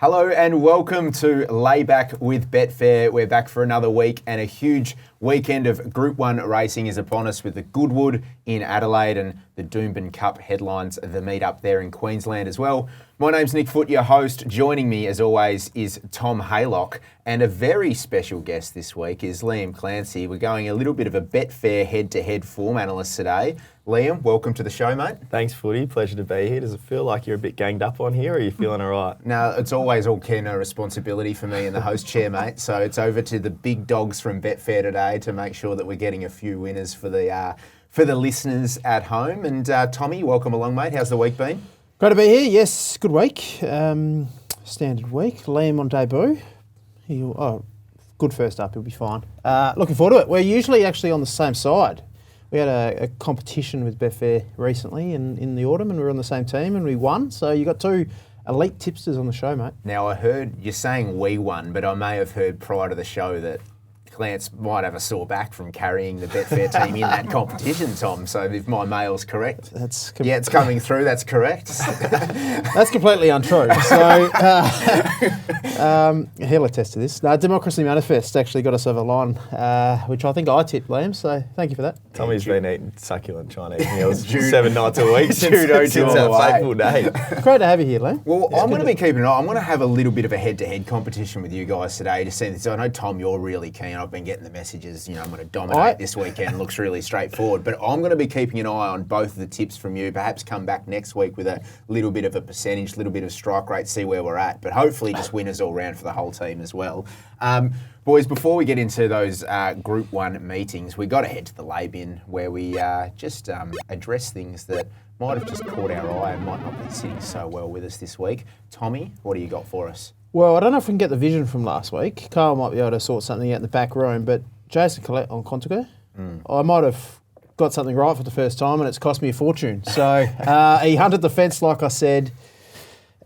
Hello and welcome to Layback with Betfair. We're back for another week and a huge weekend of Group 1 racing is upon us with the Goodwood in Adelaide and the Doomben Cup headlines, the meet up there in Queensland as well. My name's Nick Foot, your host. Joining me as always is Tom Haylock, and a very special guest this week is 𝗬𝗢𝗨𝗏𝗪𝗏. We're going a little bit of a Betfair head-to-head form analyst today. Liam, welcome to the show, mate. Thanks, Footy. Pleasure to be here. Does it feel like you're a bit ganged up on here, or are you feeling all right? No, it's always all care, no responsibility for me in the host chair, mate. So it's over to the big dogs from Betfair today to make sure that we're getting a few winners for the listeners at home. And Tommy, welcome along, mate. How's the week been? Great to be here. Yes, good week. Standard week. Liam on debut. Good first up. He'll be fine. Looking forward to it. We're usually actually on the same side. We had a competition with Betfair recently in the autumn, and we were on the same team, and we won. So you got two elite tipsters on the show, mate. Now, I heard you're saying we won, but I may have heard prior to the show that Clance might have a sore back from carrying the Betfair team in that competition, Tom. So if my mail's correct, it's coming through. That's correct. That's completely untrue. So he'll attest to this. No, Democracy Manifest actually got us over the line, which I think I tipped, Liam. So thank you for that. Tommy's been eating succulent Chinese meals 7 nights a week since our fateful day. Great to have you here, Liam. Well, I'm going to be keeping an eye. I'm going to have a little bit of a head-to-head competition with you guys today to see this. I know, Tom, you're really keen. I've been getting the messages, I'm going to dominate this weekend. Looks really straightforward. But I'm going to be keeping an eye on both of the tips from you. Perhaps come back next week with a little bit of a percentage, little bit of strike rate, see where we're at. But hopefully just winners all round for the whole team as well. Boys, before we get into those Group 1 meetings, we got to head to the lay bin where we just address things that might have just caught our eye and might not be sitting so well with us this week. Tommy, what do you got for us? Well, I don't know if we can get the vision from last week. Carl might be able to sort something out in the back room, but Jason Collette on 𝗏𝗏𝗏𝗏, I might have got something right for the first time, and it's cost me a fortune. So he hunted the fence, like I said,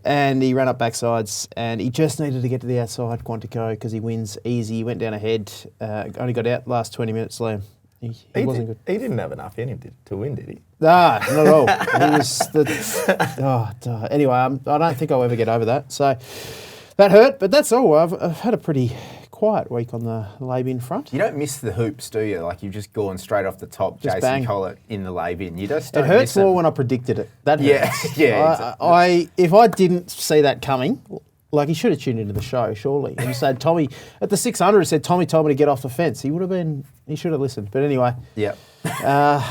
and he ran up backsides, and he just needed to get to the outside 𝗏𝗏𝗏𝗏 because he wins easy. He went down ahead, only got out last 20 minutes, Liam. He wasn't good. He didn't have enough in him to win, did he? Nah, not at all. He was anyway, I don't think I'll ever get over that. So that hurt, but that's all. I've had a pretty quiet week on the lay-bin front. You don't miss the hoops, do you? Like, you've just gone straight off the top, just Jason bang. Collette in the lay-bin. You just don't It hurts miss more them. when I predicted it. That hurts. Yeah. If I didn't see that coming, like, he should have tuned into the show, surely. And he said, Tommy, at the 600, he said, Tommy told me to get off the fence. He should have listened. But anyway. Yeah. I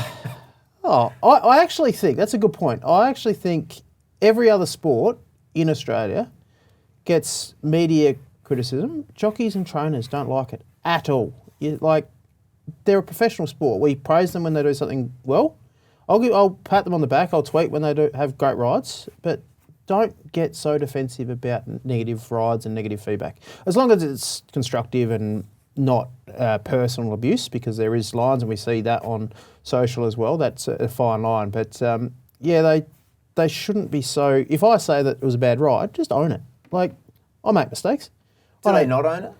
actually think, that's a good point. I actually think every other sport in Australia gets media criticism. Jockeys and trainers don't like it at all. They're a professional sport. We praise them when they do something well. I'll pat them on the back. I'll tweet when they do have great rides, but don't get so defensive about negative rides and negative feedback. As long as it's constructive and not personal abuse, because there is lines, and we see that on social as well. That's a fine line. But they shouldn't be so. If I say that it was a bad ride, just own it. Like, I make mistakes. Do they not own it?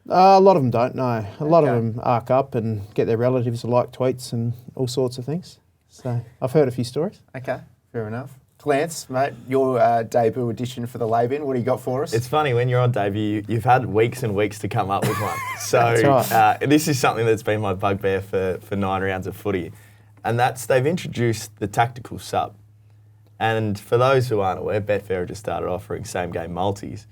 A lot of them don't, no. A lot of them arc up and get their relatives to like tweets and all sorts of things. So I've heard a few stories. Okay, fair enough. Clance, mate, your debut edition for the lay-bin, what do you got for us? It's funny, when you're on debut, you've had weeks and weeks to come up with one. So That's right. This is something that's been my bugbear for 9 rounds of footy. And they've introduced the tactical sub. And for those who aren't aware, Betfair have just started offering same-game multis.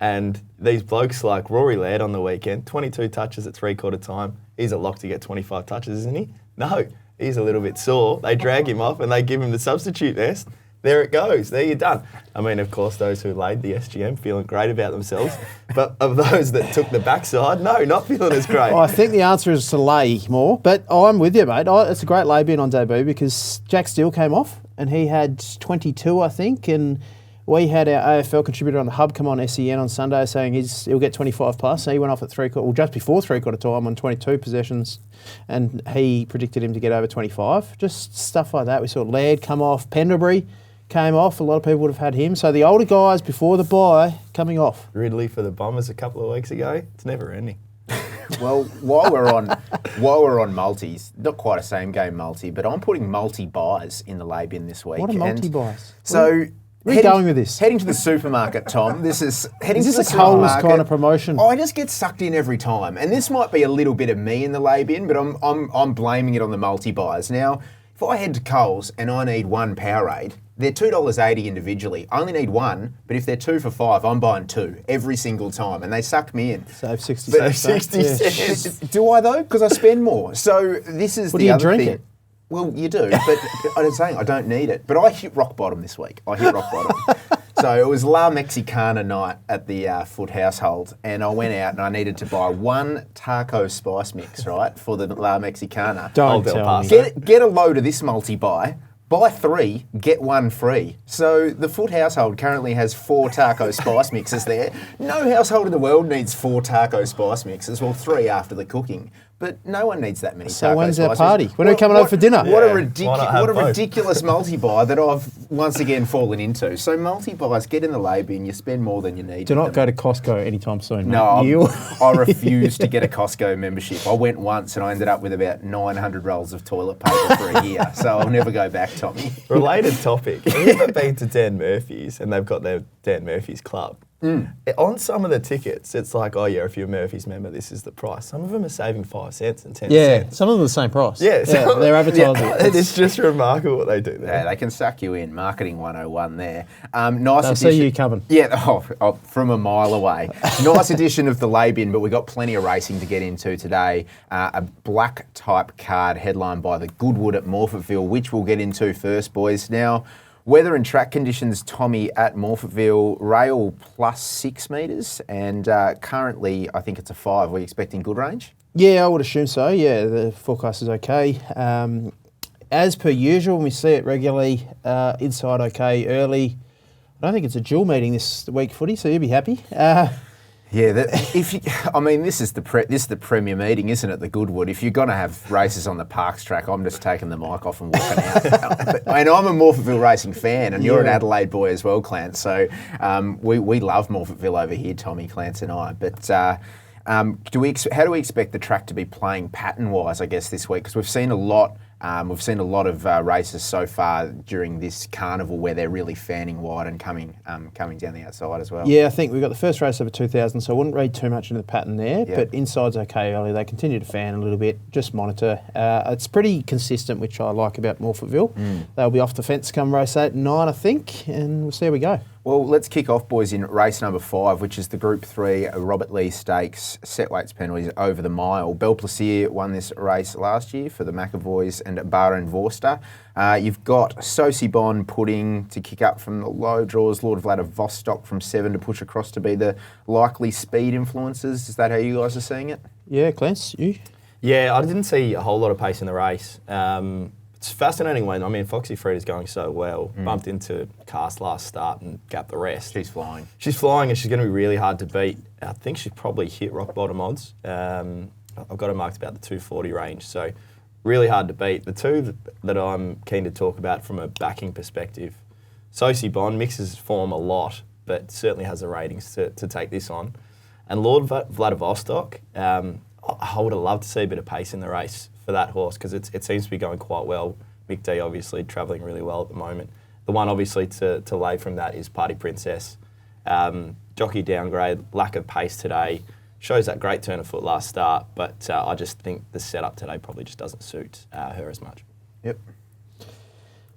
And these blokes like Rory Laird on the weekend, 22 touches at 3/4 time. He's a lock to get 25 touches, isn't he? No, he's a little bit sore. They drag him off and they give him the substitute vest. There it goes. There you're done. I mean, of course, those who laid the SGM feeling great about themselves. But of those that took the backside, no, not feeling as great. I think the answer is to lay more. But I'm with you, mate. It's a great lay-bin on debut because Jack Steele came off and he had 22, I think. And we had our AFL contributor on the hub come on SEN on Sunday saying he'll get 25 plus. So he went off at just before 3/4 time on 22 possessions, and he predicted him to get over 25. Just stuff like that. We saw Laird come off. Pendlebury came off. A lot of people would have had him. So the older guys before the bye coming off. Ridley for the Bombers a couple of weeks ago. It's never ending. Well, while we're on multis, not quite a same game multi, but I'm putting multi buys in the lay bin this week. What are multi buys? So Where are you going with this? Heading to the supermarket, Tom. This is heading Is to the this a Coles supermarket. kind of promotion? I just get sucked in every time, and this might be a little bit of me in the lay bin, but I'm blaming it on the multi-buys. Now, if I head to Coles and I need one Powerade, they're $2.80 individually. I only need one, but if they're 2 for $5, I'm buying 2 every single time, and they suck me in. Save 60 But cents. 60 cents. Do I though? Because I spend more. So this is What the do you other drink thing. it? Well, you do, but I'm saying I don't need it. But I hit rock bottom this week. I hit rock bottom. So it was 𝗬𝗡𝗨𝗧 night at the Foot household, and I went out and I needed to buy one taco spice mix, right, for the 𝗬𝗡𝗨𝗧. Don't Del tell Paso. me. Get a load of this multi-buy. Buy 3, get 1 free. So the Foot household currently has 4 taco spice mixes there. No household in the world needs 4 taco spice mixes, well 3 after the cooking. But no one needs that many So taco when's our spice party? mixes. When are we coming over for dinner? What Yeah, a, why not have what a both? ridiculous multi-buy that I've once again fallen into. So multi-buys, get in the lay bin, you spend more than you need. Do with not them. go to Costco anytime soon. No, mate. You. I refuse to get a Costco membership. I went once and I ended up with about 900 rolls of toilet paper for a year. So I'll never go back, Tommy. Related topic. Have you ever been to Dan Murphy's and they've got their Dan Murphy's Club? On some of the tickets, it's like, oh yeah, if you're a Murphy's member, this is the price. Some of them are saving 5 cents and 10 Yeah, cents. some of them are the same price. Yeah, they're advertising. It is just remarkable what they do there. Yeah, they can suck you in. Marketing 101 there. Nice They'll addition. see you coming. Yeah, from a mile away. Nice edition of the lay bin, but we've got plenty of racing to get into today. A black type card headlined by the Goodwood at Morphettville, which we'll get into first, boys. Now, weather and track conditions, Tommy, at Morphettville, rail plus 6 metres, and currently I think it's a 5. We're expecting good range? Yeah, I would assume so. Yeah, the forecast is okay. As per usual, when we see it regularly, inside okay early. I don't think it's a dual meeting this week, footy, so you'll be happy. Yeah, this is the premier meeting, isn't it? The Goodwood. If you're going to have races on the Parks track, I'm just taking the mic off and walking out. And I'm a Morphettville racing fan, and you're an Adelaide boy as well, Clance. So we love Morphettville over here, Tommy, Clance, and I. But how do we expect the track to be playing pattern-wise, I guess, this week? Because we've seen a lot. We've seen a lot of races so far during this carnival where they're really fanning wide and coming down the outside as well. Yeah, I think we've got the first race over 2,000, so I wouldn't read too much into the pattern there. Yeah. But inside's okay early. They continue to fan a little bit. Just monitor. It's pretty consistent, which I like about Morphettville. They'll be off the fence come race 8 and 9, I think, and we'll see how we go. Well, let's kick off, boys, in race number 5, which is the Group 3 Robert Lee Stakes set weights penalties over the mile. 𝗀𝗚𝗨𝗧 won this race last year for the McAvoys and 𝗬𝗺𝗍𝗔. You've got 𝗀𝗎𝗏 Pudding to kick up from the low draws, Lord Vladivostok from 7 to push across to be the likely speed influences. Is that how you guys are seeing it? Yeah, Clance, you? Yeah, I didn't see a whole lot of pace in the race. It's fascinating when, 𝗀𝗎𝗏 is going so well. Bumped into Cast last start and gapped the rest. She's flying. She's flying and she's going to be really hard to beat. I think she's probably hit rock bottom odds. I've got her marked about the 240 range, so really hard to beat. The two that I'm keen to talk about from a backing perspective, 𝗀𝗎𝗏 mixes form a lot, but certainly has the ratings to take this on. And Lord Vladivostok, I would have loved to see a bit of pace in the race for that horse because it seems to be going quite well. Mick D obviously travelling really well at the moment. The one obviously to lay from that is Party Princess. Jockey downgrade, lack of pace today, shows that great turn of foot last start, but I just think the setup today probably just doesn't suit her as much. Yep.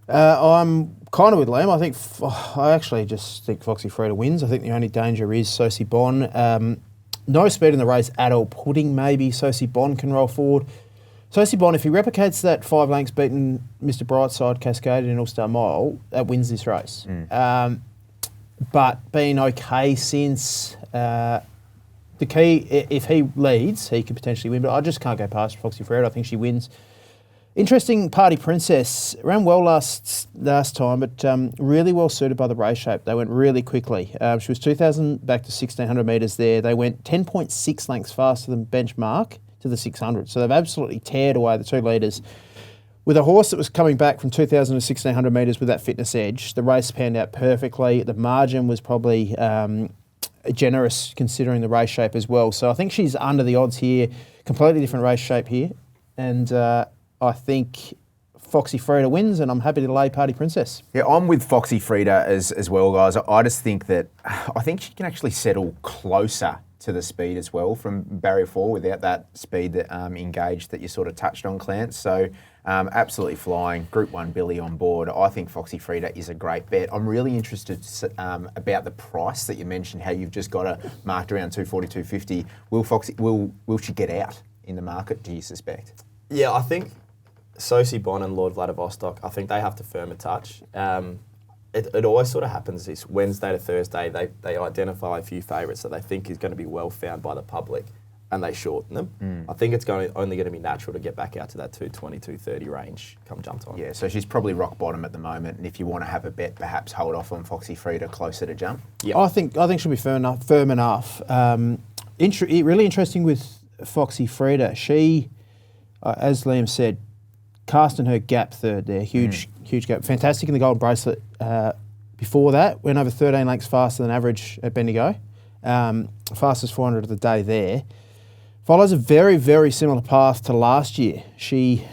I'm kind of with Liam. I actually just think 𝗀𝗎𝗏 wins. I think the only danger is 𝗀𝗎𝗏. No speed in the race at all. Pudding maybe. 𝗀𝗎𝗏 can roll forward. 𝗀𝗎𝗏, if he replicates that 5 lengths beaten Mr. Brightside Cascade in All-Star Mile, that wins this race. But being okay since the key, if he leads, he could potentially win. But I just can't go past 𝗀𝗎𝗏. I think she wins. Interesting, Party Princess ran well last time, but really well suited by the race shape. They went really quickly. She was 2,000 back to 1,600 metres there. They went 10.6 lengths faster than benchmark to the 600. So they've absolutely teared away the 2 leaders. With a horse that was coming back from 2,000 to 1,600 metres with that fitness edge, the race panned out perfectly. The margin was probably generous considering the race shape as well. So I think she's under the odds here. Completely different race shape here. And I think Foxy Freda wins, and I'm happy to lay Party Princess. Yeah, I'm with Foxy Freda as well, guys. I just think that I think she can actually settle closer to the speed as well from barrier 4 without that speed that engaged that you sort of touched on, Clance. So absolutely flying. Group 1 Billy on board. I think Foxy Freda is a great bet. I'm really interested about the price that you mentioned, how you've just got it marked around 240, 250. Will she get out in the market, do you suspect? Yeah, I think 𝗬𝗎𝗏 and 𝗺𝗏𝗏𝗏, I think they have to firm a touch. It always sort of happens this Wednesday to Thursday, they identify a few favourites that they think is going to be well found by the public and they shorten them. I think it's only going to be natural to get back out to that 220, 230 range come jump time. Yeah, so she's probably rock bottom at the moment, and if you want to have a bet, perhaps hold off on Foxy Freda closer to jump. Yeah, I think she'll be firm enough. Really interesting with Foxy Freda. She, as Liam said, casting her gap third there, huge gap. Fantastic in the gold bracelet. Before that, went over 13 lengths faster than average at Bendigo. Fastest 400 of the day there. Follows a very, very similar path to last year. She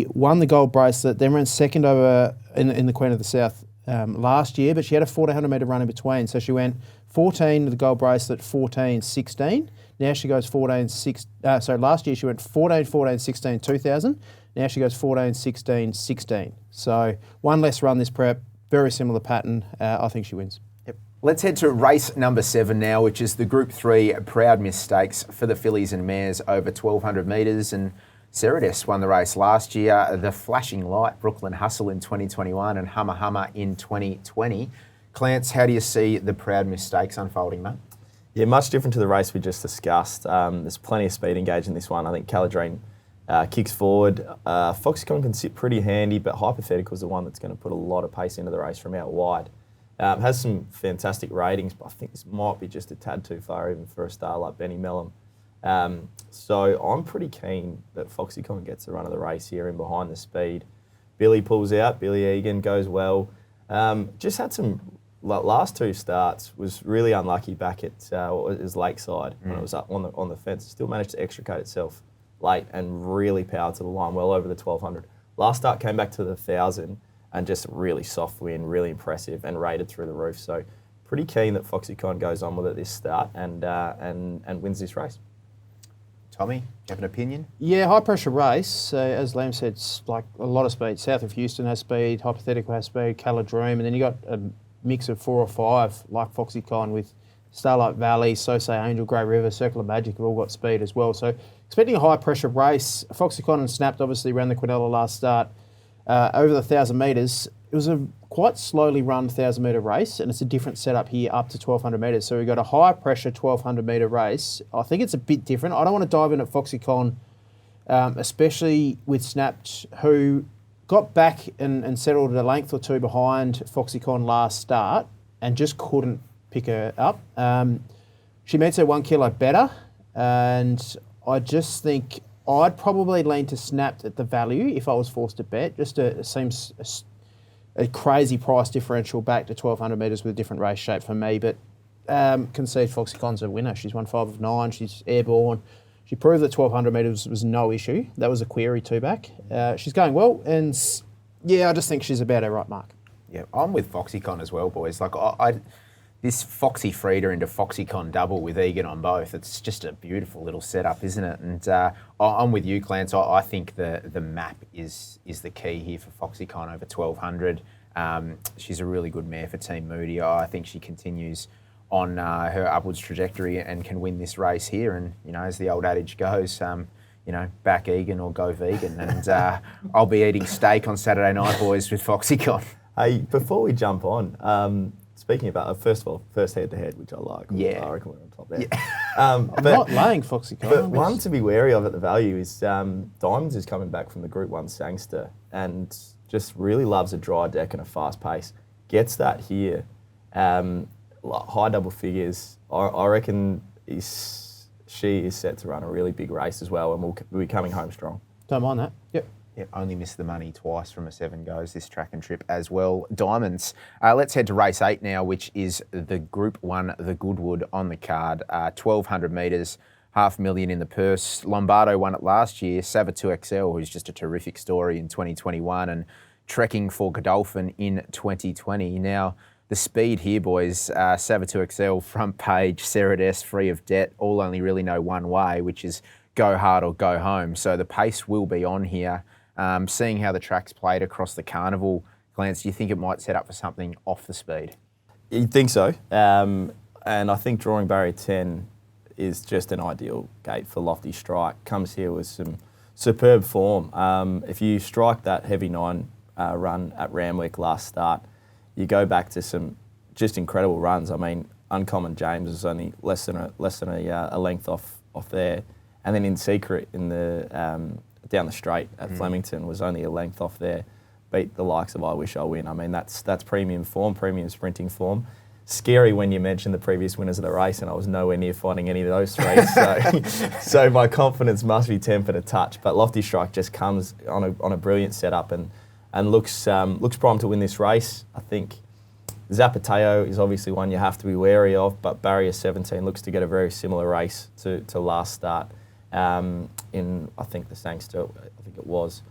won the gold bracelet, then ran second over in the Queen of the South last year, but she had a 1400 metre run in between. So she went 14 with the gold bracelet, 14, 16. Now she goes 14, 6. Last year she went 14, 14, 16, 2000. Now she goes 14, 16, 16. So one less run this prep, very similar pattern. I think she wins. Yep. Let's head to race number 7 now, which is the Group 3 Proud Stakes for the fillies and mares over 1200 metres. And 𝗬𝗏𝗏 won the race last year. The Flashing Light, Brooklyn Hustle in 2021 and 𝗬𝗏𝗧 in 2020. Clance, how do you see the Proud Stakes unfolding, mate? Yeah, much different to the race we just discussed. There's plenty of speed engaged in this one. I think 𝗂𝗏𝗏𝗏 kicks forward. Foxycon can sit pretty handy, but Hypothetical is the one that's going to put a lot of pace into the race from out wide. Has some fantastic ratings, but I think this might be just a tad too far even for a star like Benny Mellum. So I'm pretty keen that Foxycon gets the run of the race here in behind the speed. Billy pulls out, Billy Egan goes well. Just had some last 2 starts, was really unlucky back at his Lakeside when it was up on the fence. Still managed to extricate itself late and really powered to the line well over the 1200. Last start came back to the 1000 and just really soft win, really impressive and rated through the roof. So pretty keen that Foxycon goes on with it this start and wins this race. Tommy, do you have an opinion? Yeah, high pressure race. As Liam said, it's like a lot of speed. South of Houston has speed, Hypothetical has speed, 𝗂𝗏𝗏𝗏, and then you got a mix of 4 or 5 like Foxycon with Starlight Valley, 𝗖𝗎𝗏 Angel, Grey River, Circle of Magic have all got speed as well. So expecting a high pressure race. Foxycon and Snapped obviously ran the Quinella last start over the 1000 metres. It was a quite slowly run 1000 metre race, and it's a different setup here up to 1200 metres. So we've got a high pressure 1200 metre race. I think it's a bit different. I don't want to dive in at Foxycon, especially with Snapped, who got back and settled a length or 2 behind Foxycon last start and just couldn't pick her up. She meets her 1 kilo better, and I just think I'd probably lean to Snapped at the value if I was forced to bet. It seems a crazy price differential back to 1200 metres with a different race shape for me, but concede Foxycon's a winner. She's won 5 of 9. She's airborne. She proved that 1200 metres was no issue. That was a query 2-back. She's going well, and yeah, I just think she's about her right mark. Yeah, I'm with Foxycon as well, boys. Like this Foxy Freda into Foxycon double with Egan on both, it's just a beautiful little setup, isn't it? And I'm with you, Clance. I think the map is the key here for Foxycon over 1200. She's a really good mare for Team Moody. I think she continues on her upwards trajectory and can win this race here. And, you know, as the old adage goes, back Egan or go vegan. And I'll be eating steak on Saturday night, boys, with Foxycon. Hey, before we jump on, speaking about, first of all, first head-to-head, which I like. Yeah. I reckon we're on top there. Yeah. I'm not laying Foxycon. But one to be wary of at the value is Diamonds is coming back from the Group 1 Sangster and just really loves a dry deck and a fast pace. Gets that here. High double figures. I reckon she is set to run a really big race as well and will be coming home strong. Don't mind that. Yep. Yeah, only missed the money twice from a 7 goes this track and trip as well. Diamonds. Let's head to race 8 now, which is the Group 1, the Goodwood on the card. 1200 metres, 500,000 in the purse. Lombardo won it last year. 𝗬𝗢𝗨𝗥𝗘, who's just a terrific story in 2021, and trekking for Godolphin in 2020. Now, the speed here, boys, 𝗬𝗢𝗥𝗨, front page, Cerades, free of debt, all only really know one way, which is go hard or go home. So the pace will be on here. Seeing how the track's played across the carnival, Lance, do you think it might set up for something off the speed? You'd think so. And I think drawing barrier 10 is just an ideal gate for Lofty Strike. Comes here with some superb form. If you strike that heavy 9 run at Randwick last start, you go back to some just incredible runs. I mean, Uncommon James was only less than a length off there, and then In Secret in the down the straight at Flemington was only a length off there. Beat the likes of 𝗬𝗺𝗨𝗧. I mean, that's premium form, premium sprinting form. Scary when you mentioned the previous winners of the race, and I was nowhere near finding any of those three. So my confidence must be tempered a touch. But Lofty Strike just comes on a brilliant setup and looks primed to win this race. I think 𝗬𝗢𝗨𝗧 is obviously one you have to be wary of, but barrier 17 looks to get a very similar race to last start in, I think, the Sangster, I think it was,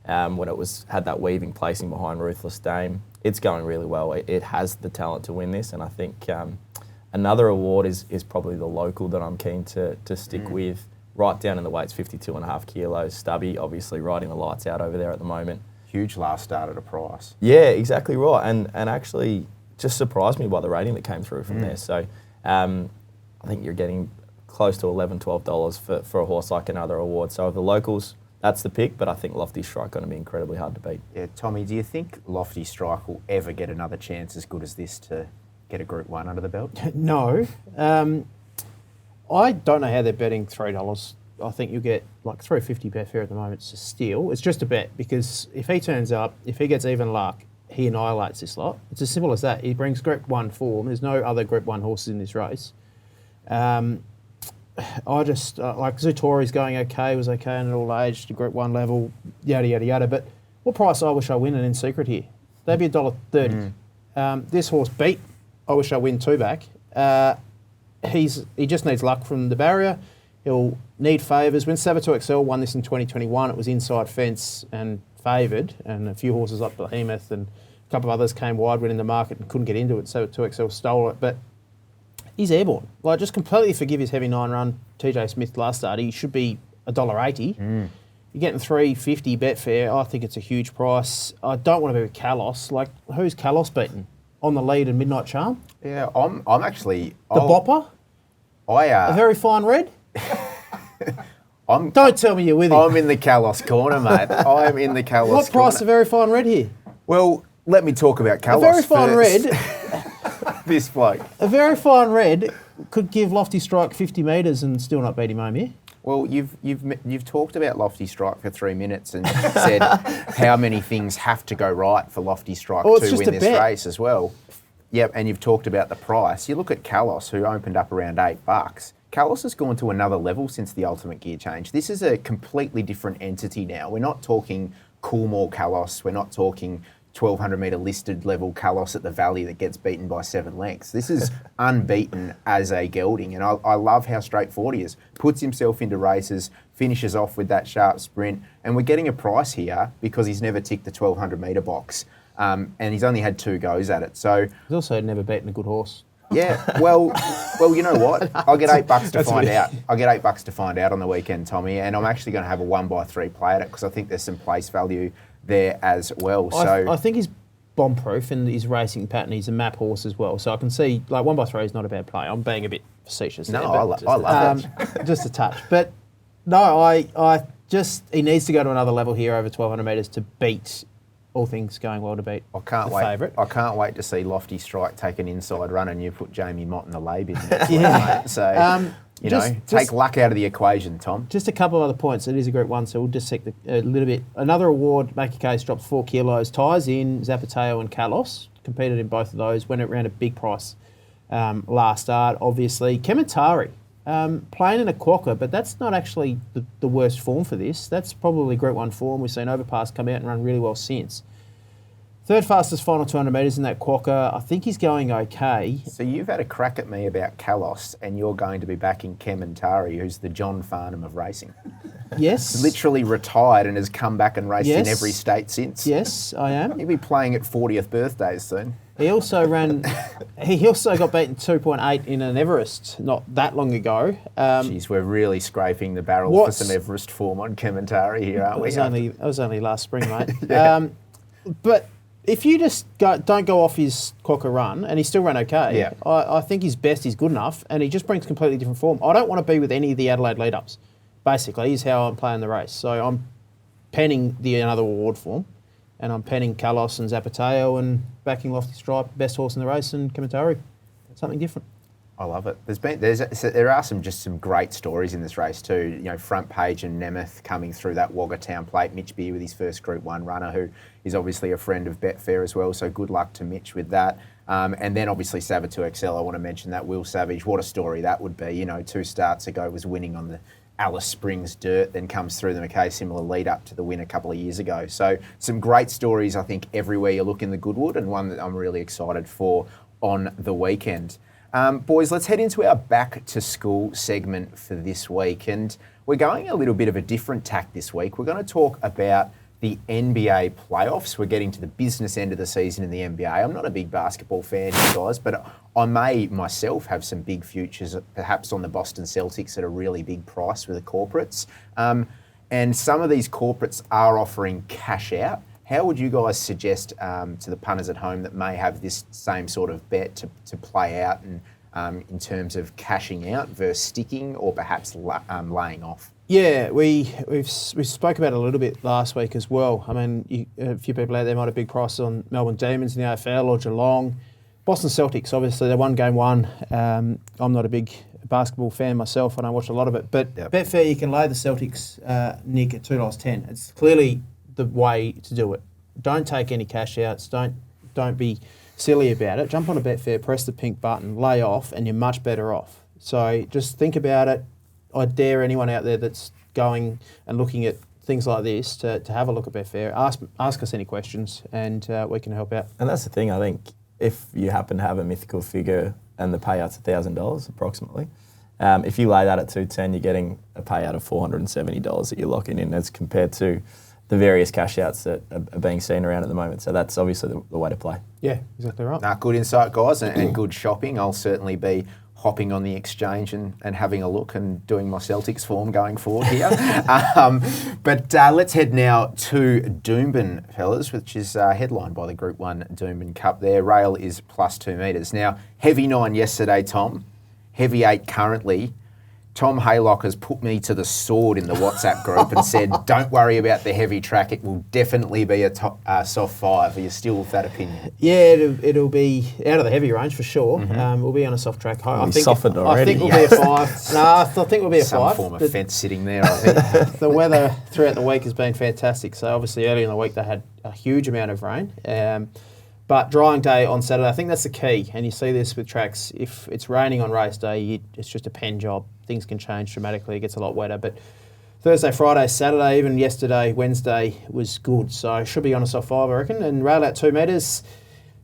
when it had that weaving placing behind Ruthless Dame. It's going really well. It has the talent to win this, and I think another award is probably the local that I'm keen to stick with. Right down in the weights, 52.5 kilos. Stubby, obviously, riding the lights out over there at the moment. Huge last start at a price. Yeah, exactly right, and actually just surprised me by the rating that came through from there. So I think you're getting close to $11, $12 for a horse like Another Award. So of the locals, that's the pick, but I think Lofty Strike going to be incredibly hard to beat. Yeah, Tommy, do you think Lofty Strike will ever get another chance as good as this to get a Group 1 under the belt? No. I don't know how they're betting $3. I think you'll get like $3.50 Betfair at the moment. It's a steal. It's just a bet, because if he turns up, if he gets even luck, he annihilates this lot. It's as simple as that. He brings Group 1 form. There's no other Group 1 horses in this race. I just, like 𝗬𝗎𝗨𝗧's going okay, was okay in all age to Group 1 level, yada, yada, yada. But what price 𝗬𝗺𝗨𝗧 In Secret here? They'd be $1.30. This horse beat 𝗬𝗺𝗨𝗧 two back. He just needs luck from the barrier. He'll need favours. When 𝗬𝗢𝗥𝗨 won this in 2021, it was inside fence and favoured, and a few horses like Behemoth and a couple of others came wide, went in the market and couldn't get into it. 𝗬𝗢𝗥𝗨 stole it, but he's airborne. Like, just completely forgive his heavy 9 run. TJ Smith last start, he should be $1.80. You're getting $3.50 Betfair. I think it's a huge price. I don't want to be with 𝗂𝗧. Like, who's 𝗂𝗧 beaten? On the lead and Midnight Charm? Yeah, I'm actually... The Bopper? A Very Fine Red? Don't tell me you're with him. I'm in the 𝗂𝗧 corner, mate. I'm in the 𝗂𝗧 corner. What price a Very Fine Red here? Well, let me talk about 𝗂𝗧 A Very Fine first. Red... This bloke. A Very Fine Red could give Lofty Strike 50 metres and still not beat him home here. Well, you've talked about Lofty Strike for 3 minutes and said how many things have to go right for Lofty Strike to win this race as well. Yep, and you've talked about the price. You look at 𝗂𝗧, who opened up around $8. 𝗂𝗧 has gone to another level since the Ultimate Gear change. This is a completely different entity now. We're not talking Coolmore 𝗂𝗧. We're not talking 1,200 metre listed level 𝗂𝗧 at the Valley that gets beaten by 7 lengths. This is unbeaten as a gelding, and I love how straightforward he is. Puts himself into races, finishes off with that sharp sprint, and we're getting a price here because he's never ticked the 1,200 metre box, and he's only had 2 goes at it. So he's also never beaten a good horse. Yeah, well, you know what? I'll get $8 to find out. I'll get $8 to find out on the weekend, Tommy, and I'm actually going to have a 1x3 play at it because I think there's some place value there as well. I think he's bomb-proof in his racing pattern. He's a map horse as well, so I can see like 1x3 is not a bad play. I'm being a bit facetious. No, there, I love it. Just a touch, but no, he needs to go to another level here over 1,200 metres to beat. All things going well to beat. I can't wait. Favourite. I can't wait to see Lofty Strike take an inside run and you put Jamie Mott in the lay-bin. Yeah. So, take luck out of the equation, Tom. Just a couple of other points. It is a Group 1, so we'll dissect a little bit. Another award, Make a Case, drops 4 kilos. Ties in 𝗬𝗢𝗨𝗧 and 𝗂𝗧. Competed in both of those. Went around a big price last start, obviously. Kementari. Playing in a quokka, but that's not actually the worst form for this. That's probably Group 1 form. We've seen Overpass come out and run really well since. Third fastest final 200 metres in that 𝗃𝗃. I think he's going okay. So you've had a crack at me about 𝗂𝗨𝗧, and you're going to be backing 𝗬𝗢𝗨𝗥𝗘, who's the John Farnham of racing. Yes. Literally retired and has come back and raced in Yes. every state since. Yes, I am. He'll be playing at 40th birthdays soon. He also ran. He also got beaten 2.8 in an Everest not that long ago. Jeez, we're really scraping the barrel for some Everest form on 𝗬𝗢𝗨𝗥𝗘 here, aren't we? It was only last spring, mate. Yeah. But if you just don't go off his 𝗃𝗃 run, and he still ran okay, Yeah. I think his best is good enough, and he just brings completely different form. I don't want to be with any of the Adelaide lead-ups, basically, is how I'm playing the race. So I'm penning the another award form, and I'm penning 𝗂𝗨𝗧 and 𝗬𝗢𝗨𝗏 and backing Lofty Stripe, best horse in the race, and 𝗬𝗢𝗨𝗏. Something different. I love it. There are some great stories in this race too. You know, Front Page and Nemeth coming through that Wagga Town Plate. Mitch Beer with his first Group 1 runner, who is obviously a friend of Betfair as well. So good luck to Mitch with that. And then obviously 𝗬𝗪𝗔𝗀𝗥𝗃. I want to mention that Will Savage. What a story that would be. You know, 2 starts ago was winning on the Alice Springs dirt, then comes through the Mackay Similar lead up to the win a couple of years ago. So some great stories, I think, everywhere you look in the Goodwood, and one that I'm really excited for on the weekend. Boys, let's head into our back to school segment for this week. And we're going a little bit of a different tack this week. We're going to talk about the NBA playoffs. We're getting to the business end of the season in the NBA. I'm not a big basketball fan, guys, but I may myself have some big futures, perhaps on the Boston Celtics at a really big price with the corporates. And some of these corporates are offering cash out. How would you guys suggest to the punters at home that may have this same sort of bet to play out and in terms of cashing out versus sticking or perhaps laying off? Yeah, we spoke about it a little bit last week as well. I mean, a few people out there might have big prices on Melbourne Demons in the AFL or Geelong. Boston Celtics, obviously, they won game 1. I'm not a big basketball fan myself. I don't watch a lot of it. But Betfair, you can lay the Celtics, Nick, at $2.10. It's clearly the way to do it. Don't take any cash outs. Don't be silly about it. Jump on a Betfair, press the pink button, lay off, and you're much better off. So just think about it. I dare anyone out there that's going and looking at things like this to have a look at Betfair. Ask us any questions, and we can help out. And that's the thing, I think, if you happen to have a mythical figure and the payout's $1,000 approximately, if you lay that at $2.10, you're getting a payout of $470 that you're locking in as compared to the various cash outs that are being seen around at the moment. So that's obviously the way to play. Yeah, exactly right. Good insight, guys, and good shopping. I'll certainly be hopping on the exchange and having a look and doing my Celtics form going forward here. But let's head now to Doomben, fellas, which is headlined by the Group 1 Doomben Cup there. Rail is +2 metres. Now, heavy 9 yesterday, Tom. Heavy 8 currently. Tom Haylock has put me to the sword in the WhatsApp group and said, don't worry about the heavy track. It will definitely be a soft 5. Are you still of that opinion? Yeah, it'll be out of the heavy range for sure. We'll be on a soft track. I think softened already. I think we'll be a 5. No, I think we'll be a 5. Some form of fence sitting there, I think. The weather throughout the week has been fantastic. So obviously early in the week they had a huge amount of rain. But drying day on Saturday, I think that's the key. And you see this with tracks. If it's raining on race day, it's just a pen job. Things can change dramatically. It gets a lot wetter. But Thursday, Friday, Saturday, even yesterday, Wednesday was good. So should be on a soft 5, I reckon. And rail out 2 metres.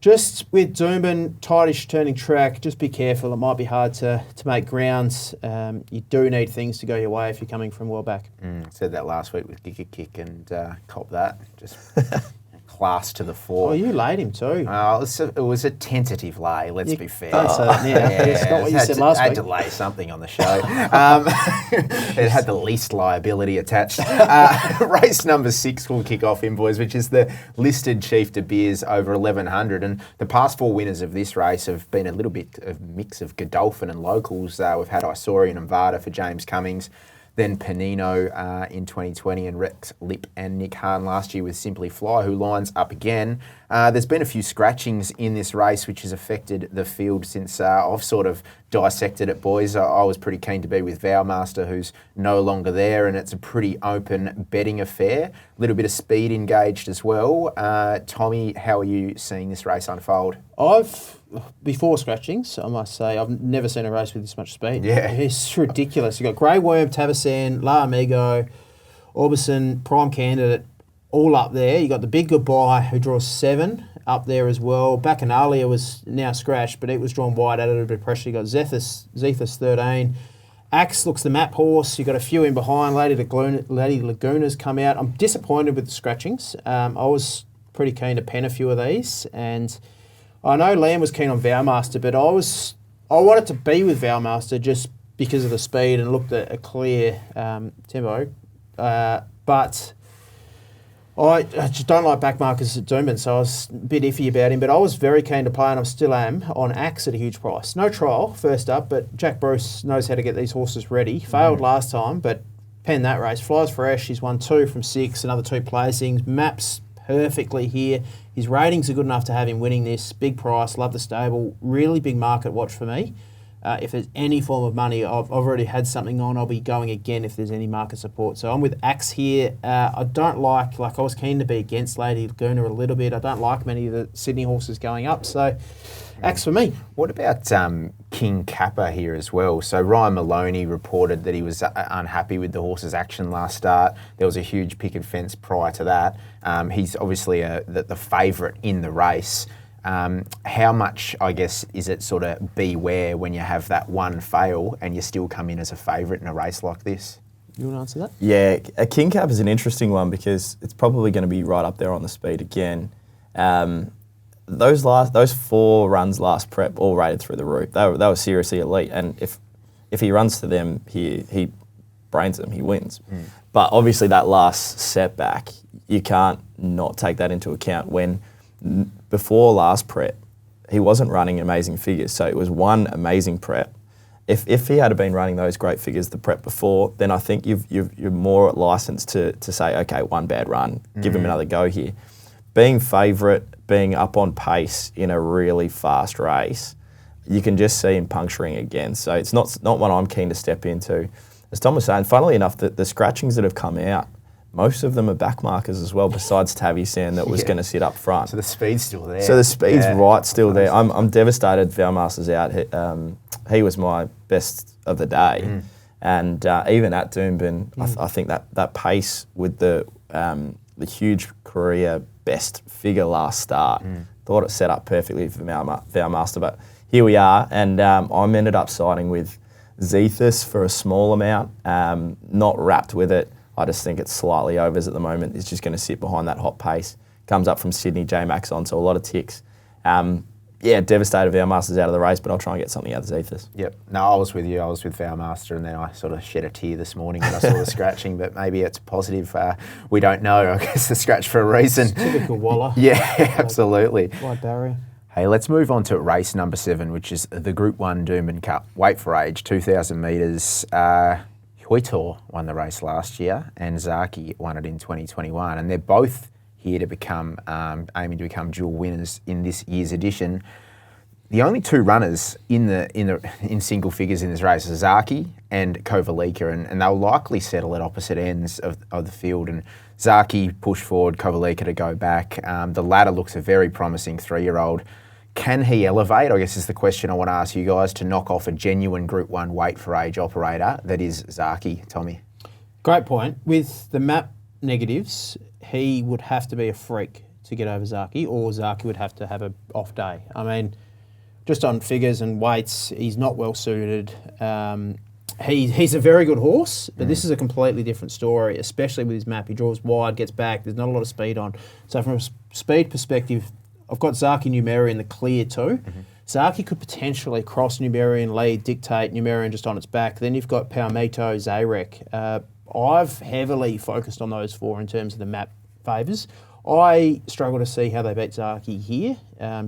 Just with Doomben, tightish turning track, just be careful. It might be hard to make grounds. You do need things to go your way if you're coming from well back. Said that last week with 𝗃𝗃𝗃 and cop that. Just class to the fore. Oh, you laid him too. It was a tentative lay, let's be fair. It's not what you said last week. I had to lay something on the show. It had the least liability attached. Race number 6 will kick off in, boys, which is the listed Chief De Beers over 1100. And the past 4 winners of this race have been a little bit of mix of Godolphin and locals. We've had Isaurian and Varda for James Cummings. Then Panino in 2020 and Rex Lip and Nick Hahn last year with Simply Fly, who lines up again. There's been a few scratchings in this race, which has affected the field since I've sort of dissected it, boys. I was pretty keen to be with Vowmaster, who's no longer there, and it's a pretty open betting affair. A little bit of speed engaged as well. Tommy, how are you seeing this race unfold? Before scratchings, I must say, I've never seen a race with this much speed. Yeah. It's ridiculous. You've got Grey Worm, Tabasan, La Amigo, Orbison, Prime Candidate, all up there. You've got the Big Goodbye, who draws 7. up there as well. 𝗵𝗊𝗨𝗧 was now scratched, but it was drawn wide, added a bit of pressure. You got 𝗬𝗎𝗓𝗔𝗕𝗢𝗏 13. Axe looks the map horse. You've got a few in behind. Lady Laguna's come out. I'm disappointed with the scratchings. I was pretty keen to pen a few of these, and I know Liam was keen on 𝗬𝗺𝗎𝗏, but I wanted to be with 𝗬𝗺𝗎𝗏 just because of the speed and looked at a clear tempo. But I just don't like backmarkers at Doomben, so I was a bit iffy about him. But I was very keen to play, and I still am, on Axe at a huge price. No trial, first up, but Jack Bruce knows how to get these horses ready. Failed last time, but penned that race. Flies fresh. He's won 2 from 6, another 2 placings. Maps perfectly here. His ratings are good enough to have him winning this. Big price, love the stable. Really big market watch for me. If there's any form of money, I've already had something on. I'll be going again if there's any market support. So I'm with Axe here. I don't like I was keen to be against Lady Laguna a little bit. I don't like many of the Sydney horses going up. So Axe for me. What about 𝗃𝗀𝗨𝗥𝗘 here as well? So Ryan Maloney reported that he was unhappy with the horse's action last start. There was a huge picket fence prior to that. He's obviously the favourite in the race. How much, I guess, is it sort of beware when you have that one fail and you still come in as a favourite in a race like this? You want to answer that? Yeah, a 𝗃𝗀𝗨𝗥 is an interesting one because it's probably going to be right up there on the speed again. Those 4 runs last prep all rated through the roof. They were seriously elite, and if he runs to them, he brains them, he wins. But obviously that last setback, you can't not take that into account when before last prep, he wasn't running amazing figures. So it was one amazing prep. If he had been running those great figures the prep before, then I think you're more licensed to say, okay, one bad run, give him another go here. Being favourite, being up on pace in a really fast race, you can just see him puncturing again. So it's not one I'm keen to step into. As Tom was saying, funnily enough, the scratchings that have come out, most of them are backmarkers as well, besides 𝗬𝗎𝗓𝗏 that was going to sit up front. So the speed's still there. So the speed's right still there. I'm devastated 𝗬𝗺𝗎𝗏's out. He was my best of the day. And even at Doomben, I think that pace with the huge career best figure last start, thought it set up perfectly for 𝗬𝗺𝗎𝗏. But here we are, and I ended up siding with 𝗬𝗎𝗓 for a small amount, not wrapped with it. I just think it's slightly overs at the moment. It's just going to sit behind that hot pace. Comes up from Sydney, J-Max on, so a lot of ticks. Devastated 𝗬𝗺𝗎𝗏's out of the race, but I'll try and get something out of 𝗬𝗎𝗓. Yep. No, I was with you. I was with 𝗬𝗺𝗎𝗏, and then I sort of shed a tear this morning when I saw the scratching, but maybe it's positive. We don't know. I guess the scratch for a reason. It's typical Waller. Yeah, absolutely. Wide barrier. Hey, let's move on to race number 7, which is the Group 1 Doomben Cup. Weight for age, 2,000 metres. 𝗬𝗺𝗏 won the race last year, and 𝗬𝗀𝗍 won it in 2021, and they're both here to become aiming to become dual winners in this year's edition. The only 2 runners in single figures in this race are 𝗬𝗀𝗍 and 𝗀𝗏𝗨𝗥, and they'll likely settle at opposite ends of the field. And 𝗬𝗀𝗍 push forward, 𝗀𝗏𝗨𝗥 to go back. The latter looks a very promising 3-year-old. Can he elevate, I guess is the question I want to ask you guys, to knock off a genuine Group 1 weight for age operator that is 𝗬𝗀𝗍, Tommy? Great point. With the map negatives, he would have to be a freak to get over 𝗬𝗀𝗍, or 𝗬𝗀𝗍 would have to have an off day. I mean, just on figures and weights, he's not well suited. He's a very good horse, but this is a completely different story, especially with his map. He draws wide, gets back, there's not a lot of speed on. So from a speed perspective, I've got 𝗬𝗀𝗍, 𝗬𝗎𝗡 in the clear too. 𝗬𝗀𝗍 could potentially cross 𝗬𝗎𝗡, lead, dictate, 𝗬𝗎𝗡 just on its back. Then you've got 𝗬𝗎𝗡, 𝗬𝗎𝗡. I've heavily focused on those 4 in terms of the map favours. I struggle to see how they beat 𝗬𝗀𝗍 here,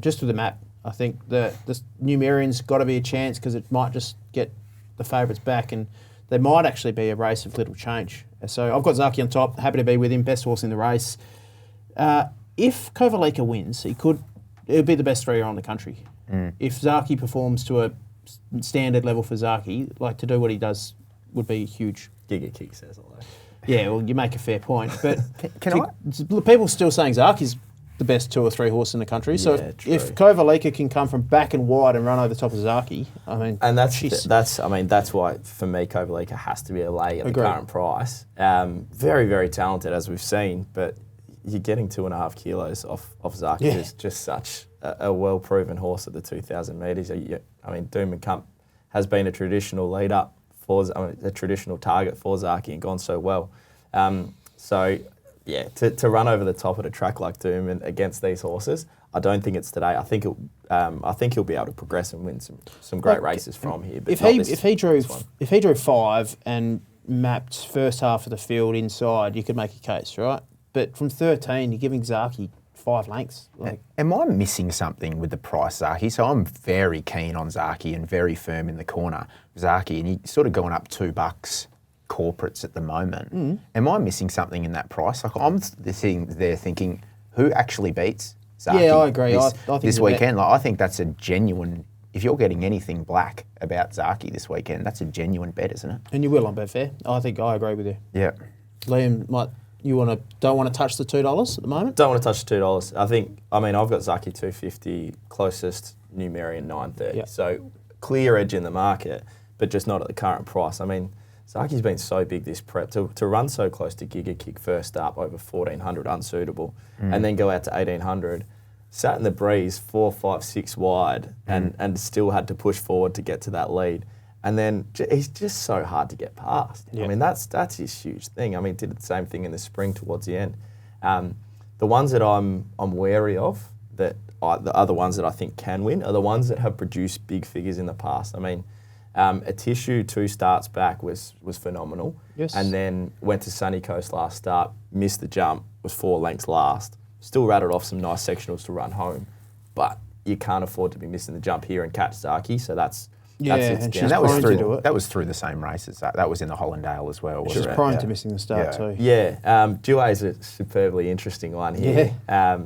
just with the map. I think the 𝗬𝗎𝗡's got to be a chance because it might just get the favourites back, and there might actually be a race of little change. So I've got 𝗬𝗀𝗍 on top, happy to be with him, best horse in the race. If 𝗀𝗏𝗨𝗥 wins, it would be the best 3-year-old in the country. If 𝗬𝗀𝗍 performs to a standard level for 𝗬𝗀𝗍, like to do what he does would be huge. 𝗃𝗂𝗽𝗃 says all that. Yeah, well, you make a fair point, but Can people are still saying 𝗬𝗀𝗍𝗏's the best 2 or 3 horse in the country. So if 𝗀𝗏𝗨𝗥 can come from back and wide and run over the top of 𝗬𝗀𝗍, I mean, and that's why for me 𝗀𝗏𝗨𝗥 has to be a lay at the current price. Very, very talented as we've seen, but you're getting 2.5 kilos off 𝗬𝗢𝗩, who's just such a well-proven horse at the 2,000 metres. I mean, Doomben Cup has been a traditional lead-up a traditional target for 𝗬𝗢𝗩 and gone so well. So, yeah, to run over the top at a track like Doomben against these horses, I don't think it's today. I think he'll be able to progress and win some great races from here. But if he drew 5 and mapped first half of the field inside, you could make a case, right? But from 13, you're giving 𝗬𝗢𝗩 5 lengths. Am I missing something with the price 𝗬𝗢𝗩? So I'm very keen on 𝗬𝗢𝗩 and very firm in the corner. 𝗬𝗢𝗩, and he's sort of going up $2 corporates at the moment. Am I missing something in that price? Like I'm sitting there thinking, who actually beats 𝗬𝗢𝗩? Yeah, I agree. I think this weekend, like, I think that's a genuine. If you're getting anything black about 𝗬𝗢𝗩 this weekend, that's a genuine bet, isn't it? And you will on Betfair. I think I agree with you. Yeah. Liam, don't want to touch the $2 at the moment? Don't want to touch the $2. I've got 𝗬𝗢𝗩 250, closest Numerian 930. Yep. So clear edge in the market, but just not at the current price. I mean, 𝗬𝗢𝗩's been so big this prep. To run so close to 𝗂𝗂𝗽𝗽 first up over 1,400 unsuitable, and then go out to 1,800, sat in the breeze 4, 5, 6 wide, and still had to push forward to get to that lead. And then he's just so hard to get past. Yeah. I mean, that's his huge thing. I mean, did the same thing in the spring towards the end. The ones that I'm wary of, the other ones that I think can win, are the ones that have produced big figures in the past. I mean, 𝗬𝗢𝗪 2 starts back was phenomenal. Yes. And then went to Sunny Coast last start, missed the jump, was 4 lengths last. Still rattled off some nice sectionals to run home. But you can't afford to be missing the jump here and catch 𝗬𝗢𝗪, so that's and she's that was prone through to do it. That was through the same races. That was in the Hollandale as well. She's prone to missing the start too. Yeah, 𝗬𝗪𝗪 is a superbly interesting one here. Yeah.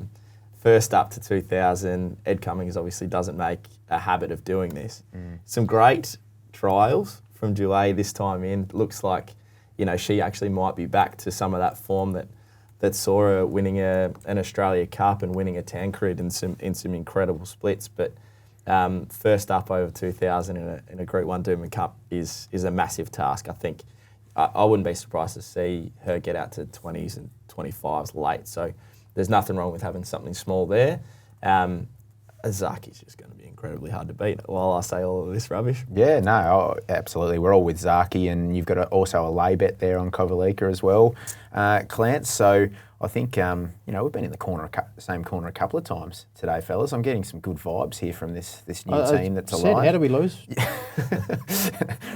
First up to 2,000, Ed Cummings obviously doesn't make a habit of doing this. Some great trials from 𝗬𝗪𝗪 this time in. Looks like, she actually might be back to some of that form that saw her winning an Australia Cup and winning a Tancred in some incredible splits. But first up over 2,000 in a Group 1 Doomben Cup is a massive task. I think I wouldn't be surprised to see her get out to 20s and 25s late. So there's nothing wrong with having something small there. 𝗬𝗢𝗪𝗪's just going to be incredibly hard to beat while I say all of this rubbish. Yeah, no, absolutely. We're all with 𝗬𝗢𝗪, and you've got also a lay bet there on 𝗂𝗄𝗽𝗪 as well, Clance. So I think, we've been in the same corner a couple of times today, fellas. I'm getting some good vibes here from this new team that's alive. How do we lose?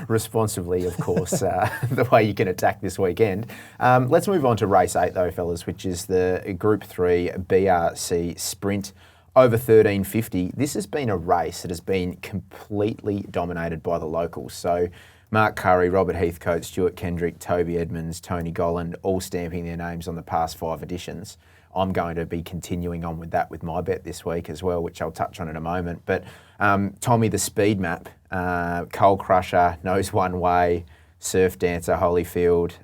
Responsibly, of course, the way you can attack this weekend. Let's move on to race 8 though, fellas, which is the Group 3 BRC Sprint over 1,350. This has been a race that has been completely dominated by the locals. So Mark Curry, Robert Heathcote, Stuart Kendrick, Toby Edmonds, Tony Golland, all stamping their names on the past 5 editions. I'm going to be continuing on with that with my bet this week as well, which I'll touch on in a moment. But Tommy, the speed map, Coal Crusher, Knows One Way, Surf Dancer, Holyfield,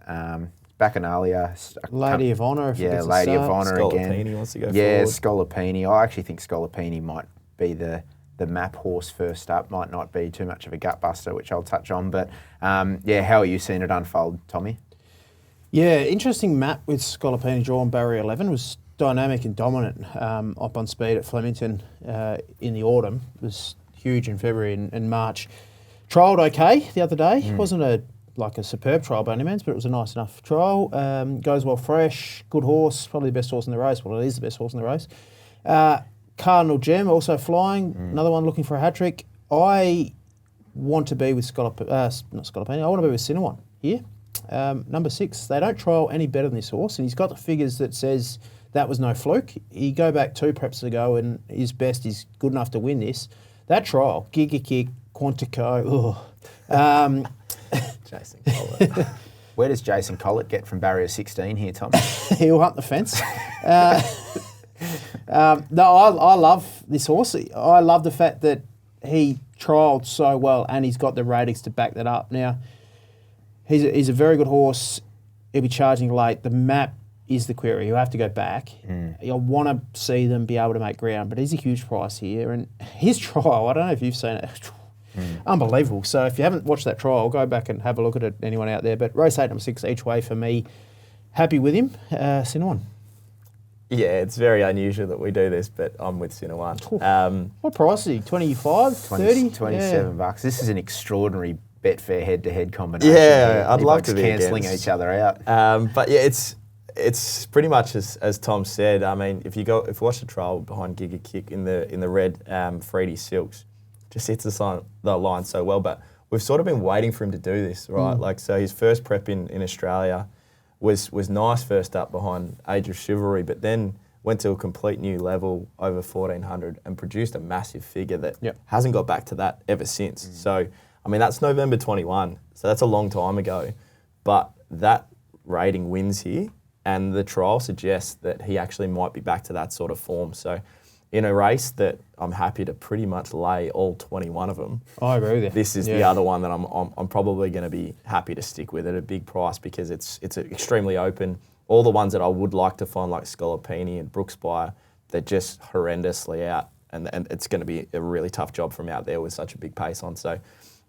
Bacchanalia, Lady of Honour. Lady of Honour again. 𝗬𝗪𝗪𝗪 wants to go forward. 𝗬𝗪𝗪𝗪𝗪. I actually think 𝗬𝗪𝗪𝗪𝗪 might be the map horse first up. Might not be too much of a gutbuster, which I'll touch on. But how are you seeing it unfold, Tommy? Yeah, interesting map with 𝗬𝗪𝗪𝗪𝗪 drawn barrier 11. Was dynamic and dominant up on speed at Flemington in the autumn. It was huge in February and March. Trialled okay the other day. Wasn't a superb trial by any means, but it was a nice enough trial. Goes well fresh, good horse, probably the best horse in the race. Well, it is the best horse in the race. Cardinal Gem also flying, another one looking for a hat trick. I want to be with 𝗬𝗪𝗪𝗪𝗪𝗪𝗪. I want to be with 𝗬𝗪𝗧 here. Number 6. They don't trial any better than this horse, and he's got the figures that says that was no fluke. You go back 2 preps ago, and his best is good enough to win this. That trial, 𝗂𝗂𝗽𝗽, Quantico, Jason Collett. Where does Jason Collett get from barrier 16 here, Tom? He'll hunt the fence. No, I love this horse. I love the fact that he trialled so well and he's got the ratings to back that up. Now, he's a very good horse. He'll be charging late. The map is the query. You have to go back. I want to see them be able to make ground, but he's a huge price here. And his trial, I don't know if you've seen it. Unbelievable. So if you haven't watched that trial, go back and have a look at it, anyone out there. But race 8, number 6, each way for me. Happy with him. 𝗬𝗪𝗪𝗪𝗪𝗪. Yeah, it's very unusual that we do this, but I'm with 𝗬𝗎𝗏. What price is he? 25, 30? 27 bucks. This is an extraordinary Betfair head-to-head combination. Yeah, I'd love to be cancelling against. each other out. But yeah, it's pretty much as Tom said. I mean, if you watch the trial behind 𝗃𝗂𝗽𝗃 in the red 𝗬𝗙𝗎𝗐 Silks, just hits the line so well. But we've sort of been waiting for him to do this, right? Like, so his first prep in Australia was nice first up behind Age of Chivalry, but then went to a complete new level over 1400 and produced a massive figure that hasn't got back to that ever since. So, I mean, that's November 21, so that's a long time ago. But that rating wins here, and the trial suggests that he actually might be back to that sort of form. So, in a race that I'm happy to pretty much lay all 21 of them, I agree with you. this is the other one that I'm probably going to be happy to stick with at a big price because it's extremely open. All the ones that I would like to find, like 𝗀𝗏𝗧𝗧 and Brookspire, they're just horrendously out, and it's going to be a really tough job from out there with such a big pace on. So,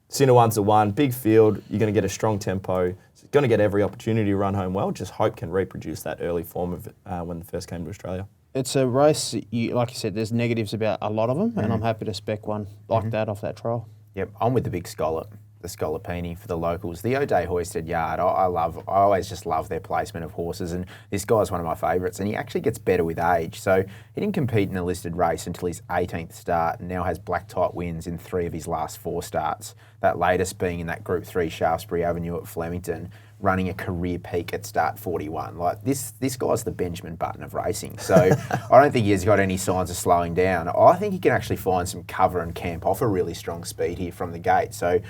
𝗬𝗎𝗏𝗏's the one, big field, you're going to get a strong tempo, it's going to get every opportunity to run home well, just hope can reproduce that early form of it when it first came to Australia. It's a race, like you said, there's negatives about a lot of them, and I'm happy to spec one like that off that trial. Yep, I'm with the big scallop, the 𝗀𝗏𝗧𝗧 for the locals. The 𝗬𝗍𝗍𝗧 yard, I always just love their placement of horses, and this guy's one of my favourites, and he actually gets better with age. So he didn't compete in a listed race until his 18th start, and now has black type wins in 3 of his last 4 starts. That latest being in that Group 3 Shaftesbury Avenue at Flemington, running a career peak at start 41. Like this guy's the Benjamin Button of racing. So I don't think he's got any signs of slowing down. I think he can actually find some cover and camp off a really strong speed here from the gate. So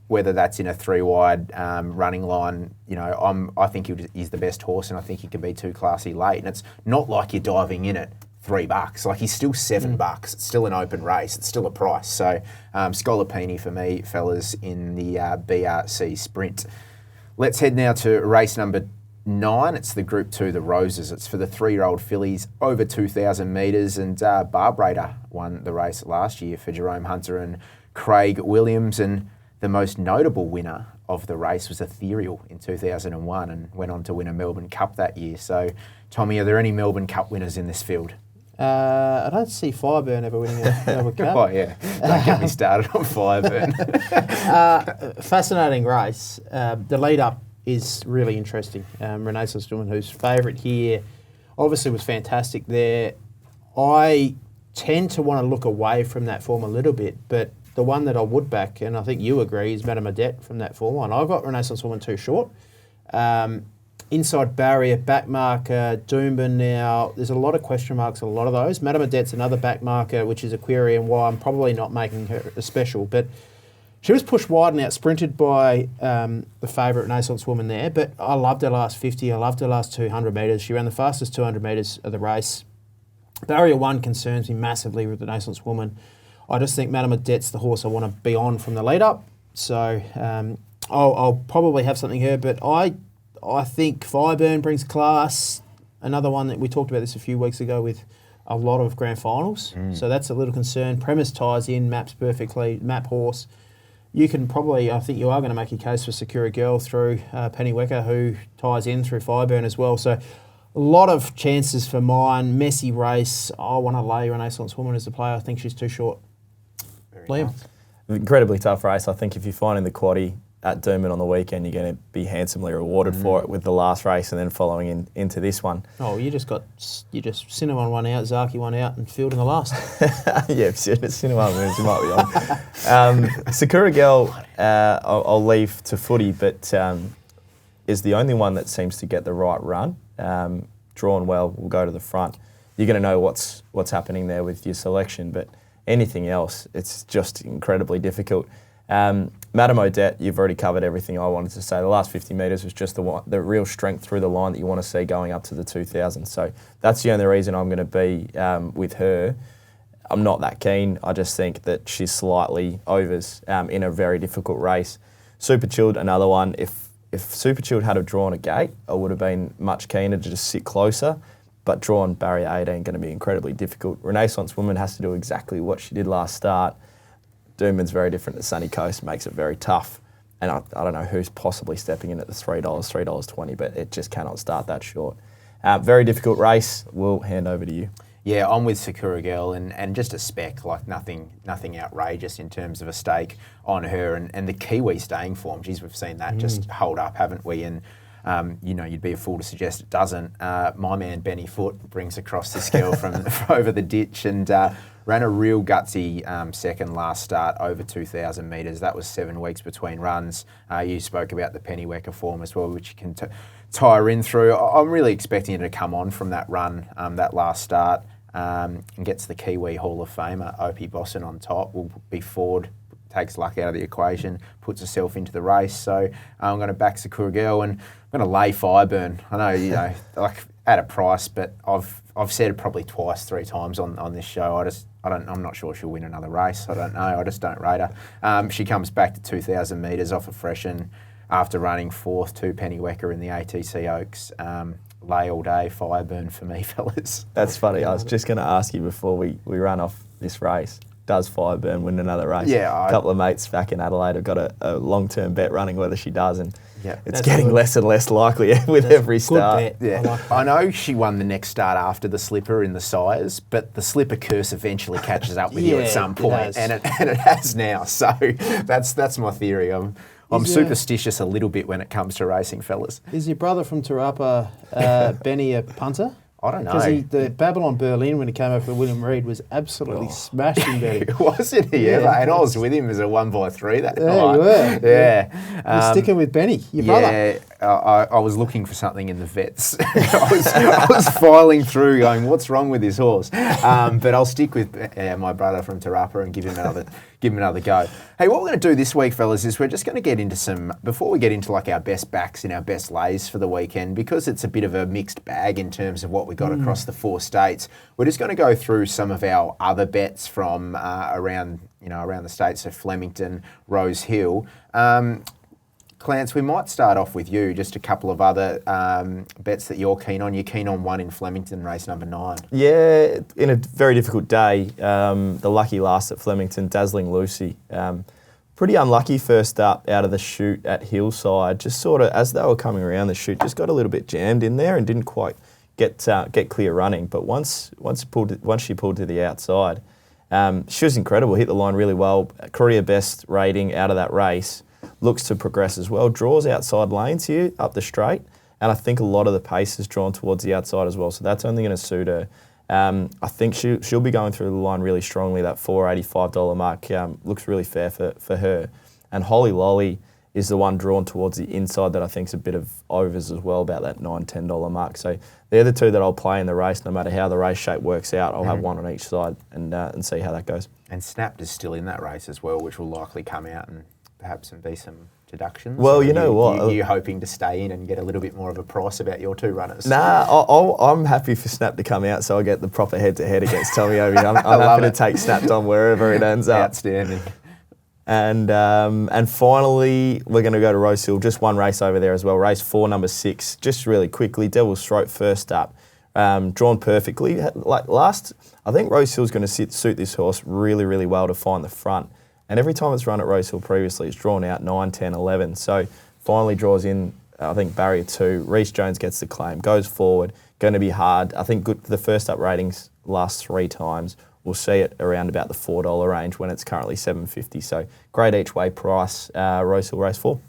whether that's in a 3-wide running line, you know, I think he's the best horse, and I think he can be too classy late. And it's not like you're diving in at $3. Like, he's still $7. It's still an open race. It's still a price. So 𝗀𝗏𝗧𝗏 for me, fellas, in the BRC Sprint. Let's head now to race number 9. It's the Group 2, the Roses. It's for the 3-year-old fillies over 2,000 metres, and 𝗵𝗏𝗧𝗏 won the race last year for Jerome Hunter and Craig Williams, and the most notable winner of the race was Ethereal in 2001 and went on to win a Melbourne Cup that year. So, Tommy, are there any Melbourne Cup winners in this field? I don't see 𝗵𝗺𝗺n ever winning a Melbourne Cup. Oh, yeah. Don't get me started on 𝗵𝗺𝗺𝗺n. Fascinating race. The lead-up is really interesting. Renaissance Doomben, who's favourite here, obviously was fantastic there. I tend to want to look away from that form a little bit, but the one that I would back, and I think you agree, is 𝗏𝗏𝗏𝗏 from that form line. I've got Renaissance Woman too short. Inside barrier, back marker, Doomben now. There's a lot of question marks on a lot of those. 𝗏𝗏𝗏𝗏's another back marker, which is a query, and why I'm probably not making her a special. But she was pushed wide and out sprinted by the favourite Renaissance Woman there. But I loved her last 50. I loved her last 200 metres. She ran the fastest 200 metres of the race. Barrier 1 concerns me massively with Renaissance Woman. I just think 𝗏𝗏𝗏𝗏's the horse I want to be on from the lead up. So I'll probably have something here, but I think 𝗵𝗺𝗺𝗺n brings class. Another one that we talked about this a few weeks ago with a lot of grand finals. So that's a little concern. Premise ties in, maps perfectly, map horse. You can probably, I think you are going to make a case for Secure Girl through Penny Wecker, who ties in through 𝗵𝗺𝗺𝗺n as well. So a lot of chances for mine. Messy race. I want to lay Renaissance Woman as the player. I think she's too short. Liam. Incredibly tough race. I think if you're finding the quaddie at Doomben on the weekend, you're going to be handsomely rewarded for it with the last race and then following into this one. Oh, you just 𝗬𝗎𝗏𝗏 one out, 𝗬𝗏𝗏𝗏 one out, and field in the last. Yeah, if 𝗬𝗎𝗏𝗏𝗏 wins, you might be on. Secure Girl, I'll leave to footy, but is the only one that seems to get the right run. Drawn well, will go to the front. You're going to know what's happening there with your selection, but anything else, it's just incredibly difficult. 𝗏𝗏𝗏𝗏𝗏, you've already covered everything I wanted to say. The last 50 metres was just the real strength through the line that you want to see going up to the 2,000. So that's the only reason I'm going to be with her. I'm not that keen. I just think that she's slightly overs in a very difficult race. Super Chilled, another one. If Super Chilled had have drawn a gate, I would have been much keener to just sit closer. But drawn barrier 18 going to be incredibly difficult. Renaissance Woman has to do exactly what she did last start. Doomben's very different to Sunny Coast, makes it very tough. And I don't know who's possibly stepping in at the $3, $3.20, but it just cannot start that short. Very difficult race. We'll hand over to you. Yeah, I'm with Sakura Girl and just a spec, like nothing outrageous in terms of a stake on her and the Kiwi staying form. Geez, we've seen that just hold up, haven't we? And you'd be a fool to suggest it doesn't. My man Benny Foot brings across this girl from over the ditch and ran a real gutsy second last start over 2,000 metres. That was 7 weeks between runs. You spoke about the 𝗵𝗺𝗧𝗃 form as well, which you can tie her in through. I'm really expecting her to come on from that run, that last start, and gets the Kiwi Hall of Famer, 𝗬𝗙𝗎𝗄𝗧 on top. Will be forward, takes luck out of the equation, puts herself into the race. So I'm going to back Sakura Girl and I'm going to lay Fireburn. I know, like at a price, but I've said it probably twice, 3 times on this show. I'm not sure she'll win another race. I don't know. I just don't rate her. She comes back to 2,000 metres off a freshen after running 4th to 𝗵𝗺𝗧𝗃 in the ATC Oaks. Lay all day, Fireburn for me, fellas. That's funny. I was just going to ask you before we run off this race. Does Fireburn win another race? Yeah. A couple of mates back in Adelaide have got a long-term bet running whether she does, and yeah, it's getting less and less likely with every start. Yeah, I know she won the next start after the slipper in the Sires, but the slipper curse eventually catches up with you at some point, and it has now. So that's my theory. I'm superstitious a little bit when it comes to racing, fellas. Is your brother from 𝗬𝗎𝗪, Benny, a punter? I don't know. Because the Babylon Berlin, when he came over for William Reid, was absolutely smashing Benny. Wasn't he ever? And I was with him as a 1x3 that night. You were. Yeah. You're sticking with Benny, your brother. Yeah, I was looking for something in the vets. I was filing through going, what's wrong with this horse? But I'll stick with my brother from 𝗬𝗎𝗪 and give him another go. Hey, what we're going to do this week, fellas, is we're just going to get into before we get into like our best backs and our best lays for the weekend, because it's a bit of a mixed bag in terms of what we got across the 4 states, we're just going to go through some of our other bets from around the states, so Flemington, Rosehill. Clance, we might start off with you, just a couple of other bets that you're keen on. You're keen on one in Flemington, race number 9. Yeah, in a very difficult day, the lucky last at Flemington, Dazzling Lucy. Pretty unlucky first up out of the chute at Hillside. Just sort of, as they were coming around the chute, just got a little bit jammed in there and didn't quite get clear running. But once she pulled to the outside, she was incredible, hit the line really well. Career best rating out of that race. Looks to progress as well. Draws outside lanes here up the straight, and I think a lot of the pace is drawn towards the outside as well, so that's only going to suit her. I think she'll be going through the line really strongly. That $485 mark looks really fair for her. And Holly Lolly is the one drawn towards the inside that I think is a bit of overs as well, about that $9, $10 mark. So they're the 2 that I'll play in the race. No matter how the race shape works out, I'll have one on each side and see how that goes. And Snapped is still in that race as well, which will likely come out and perhaps be some deductions. Well, you know what? You're hoping to stay in and get a little bit more of a price about your 2 runners. Nah, I'm happy for Snap to come out so I get the proper head-to-head against Tommy Ovi. I'm happy to take Snapped on wherever it ends up. Outstanding. And finally, we're going to go to Rosehill. Just one race over there as well. Race 4, number 6. Just really quickly, Devil's Throat first up. Drawn perfectly. Like last, I think Rosehill's going to suit this horse really, really well to find the front. And every time it's run at Rosehill previously, it's drawn out 9, 10, 11. So finally draws in, I think, barrier 2. Reece Jones gets the claim, goes forward. Going to be hard. I think the first up ratings last 3 times. We'll see it around about the $4 range when it's currently $7.50. So great each way price, Rosehill race 4.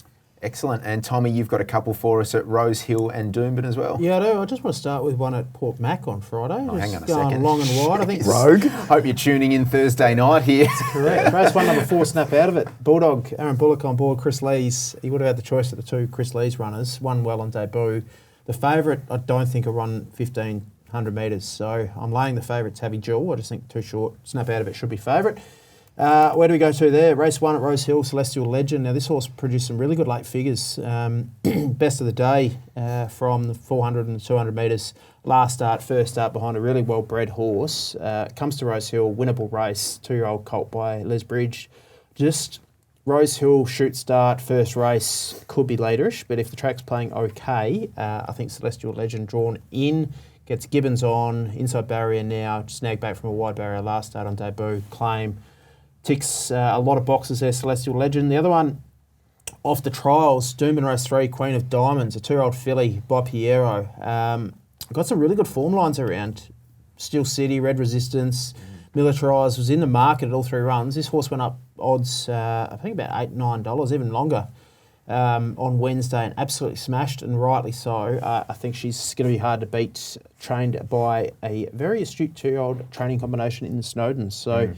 Excellent. And Tommy, you've got a couple for us at Rosehill and Doomben as well. Yeah, I do. I just want to start with one at Port Mac on Friday. Oh, hang on a going second. Long and wide. I think Rogue. Hope you're tuning in Thursday night here. Correct. Race 1, number 4, Snap Out of It. Bulldog, Aaron Bullock on board, Chris Lees. He would have had the choice of the 2 Chris Lees runners. One well on debut. The favourite, I don't think will run 1,500 metres. So I'm laying the favourite, 𝗵𝗺𝗪𝗪. I just think too short. Snap Out of It should be favourite. Where do we go to there? Race 1 at Rosehill, Celestial Legend. Now, this horse produced some really good late figures. Best of the day from the 400 and 200 metres. Last start, first start behind a really well-bred horse. Comes to Rosehill, winnable race, 2-year-old colt by Les Bridge. Just Rosehill, shoot start, first race, could be laterish, but if the track's playing okay, I think Celestial Legend drawn in. Gets Gibbons on, inside barrier now, snagged back from a wide barrier last start on debut, claim. Ticks a lot of boxes there, Celestial Legend. The other one, off the trials, Doomben Race 3, Queen of Diamonds, a 2-year-old filly by Piero. got some really good form lines around. Steel City, Red Resistance, Militarised was in the market at all 3 runs. This horse went up odds, I think about $8, $9, even longer, on Wednesday, and absolutely smashed, and rightly so. I think she's going to be hard to beat, trained by a very astute 2-year-old training combination in the Snowdens. So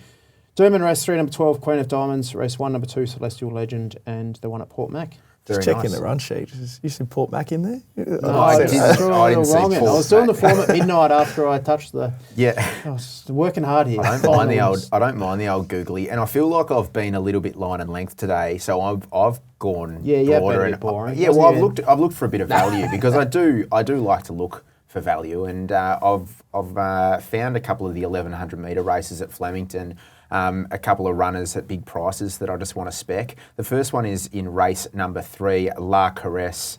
Doomben race 3, number 12, Queen of Diamonds, race 1, number 2, Celestial Legend, and the one at Port Mac. Just checking the run sheet. You see Port Mac in there? No, I didn't see I was doing the form at midnight after I touched the... Yeah. I was working hard here. I don't mind the old googly, and I feel like I've been a little bit line and length today, so I've gone broader and boring. Yeah, well, I've looked for a bit of value because I do like to look for value, and I've found a couple of the 1100 metre races at Flemington. A couple of runners at big prices that I just want to spec. The first one is in race number 3, 𝗬𝗪𝗏.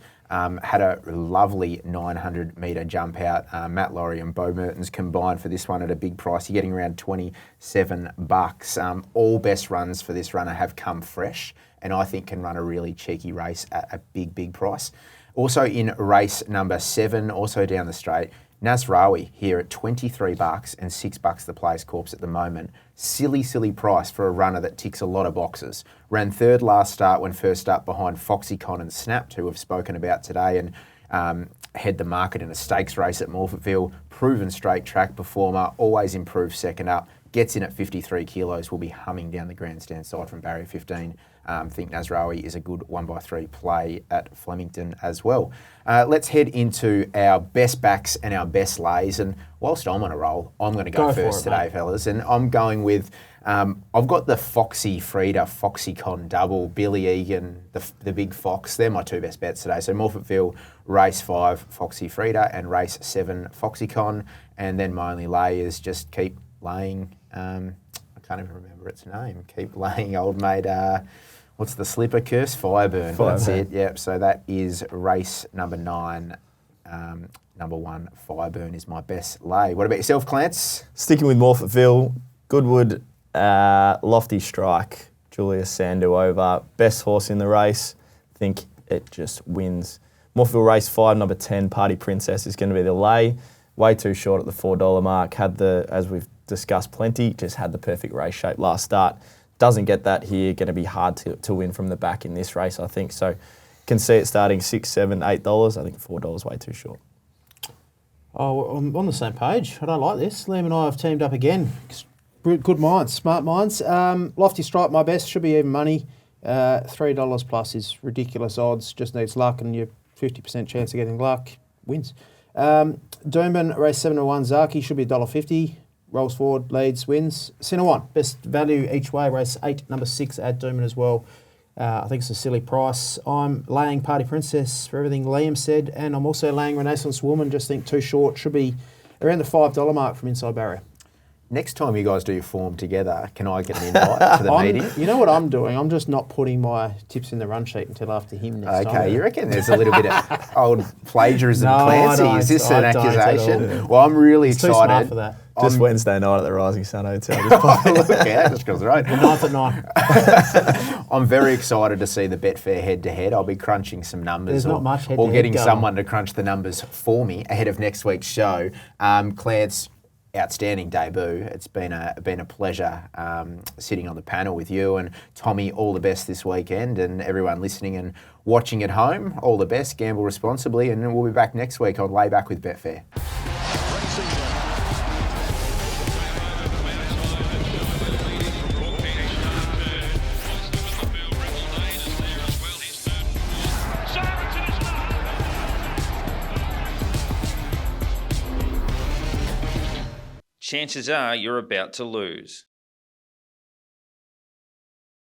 Had a lovely 900 metre jump out. Matt Laurie and Bo Mertens combined for this one at a big price. You're getting around $27. All best runs for this runner have come fresh, and I think can run a really cheeky race at a big price. Also in race number 7, also down the straight, 𝗚𝗏𝗏 here at $23 and $6 the Players Corpse at the moment. Silly price for a runner that ticks a lot of boxes. Ran 3rd last start when first up behind 𝗲𝗄𝗏 and Snapped, who we've spoken about today, and head the market in a stakes race at Morphettville. Proven straight track performer, always improves second up. Gets in at 53 kilos, will be humming down the grandstand side from barrier 15. Think 𝗚𝗏𝗏𝗏 is a good 1x3 play at Flemington as well. Let's head into our best backs and our best lays. And whilst I'm on a roll, I'm going to go first today, fellas. And I'm going with, I've got the 𝗃𝗄𝗽 𝗃𝗄𝗽 double, Billy Egan, the big fox. They're my 2 best bets today. So Morphettville, race 5, 𝗃𝗄𝗽, and race 7, 𝗃𝗄𝗽. And then my only lay is just keep laying, I can't even remember its name, keep laying old mate, what's the slipper curse? 𝗬𝗺𝗺. That's it, yep. So that is race number 9, number 1, 𝗬𝗺𝗺 is my best lay. What about yourself, Clance? Sticking with Morphettville, Goodwood, Lofty Strike, Julius Sandu over. Best horse in the race. Think it just wins. Morphettville race 5, number 10, Party Princess is going to be the lay. Way too short at the $4 mark. Had the, as we've discussed plenty, just had the perfect race shape last start. Doesn't get that here. Going to be hard to win from the back in this race, I think. So can see it starting $6, $7, $8. I think $4 way too short. Oh, I'm on the same page. I don't like this. Liam and I have teamed up again. Good minds, smart minds. Lofty Strike, my best, should be even money. $3 plus is ridiculous odds. Just needs luck, and your 50% chance of getting luck wins. Doomben, race 7 to 1, 𝗬𝗏𝗏 should be $1.50. Rolls forward, leads, wins. Centre 1, best value each way, race 8, number 6 at Doomben as well. I think it's a silly price. I'm laying Party Princess for everything Liam said, and I'm also laying Renaissance Woman, just think too short. Should be around the $5 mark from inside barrier. Next time you guys do your form together, can I get an invite to the meeting? You know what I'm doing? I'm just not putting my tips in the run sheet until after him next time. Okay, you reckon there's a little bit of old plagiarism, Clancy? Is this an accusation? Well, I'm really excited. Too smart for that. Just Wednesday night at the Rising Sun Hotel. Look, yeah, just goes right. The 9th at 9. I'm very excited to see the Betfair head-to-head. I'll be crunching some numbers. There's not much head-to-head or getting going. someone to crunch the numbers for me ahead of next week's show. Clance, outstanding debut. It's been a pleasure sitting on the panel with you, and Tommy, all the best this weekend, and everyone listening and watching at home, all the best. Gamble responsibly, and we'll be back next week on Layback with Betfair. Chances are you're about to lose.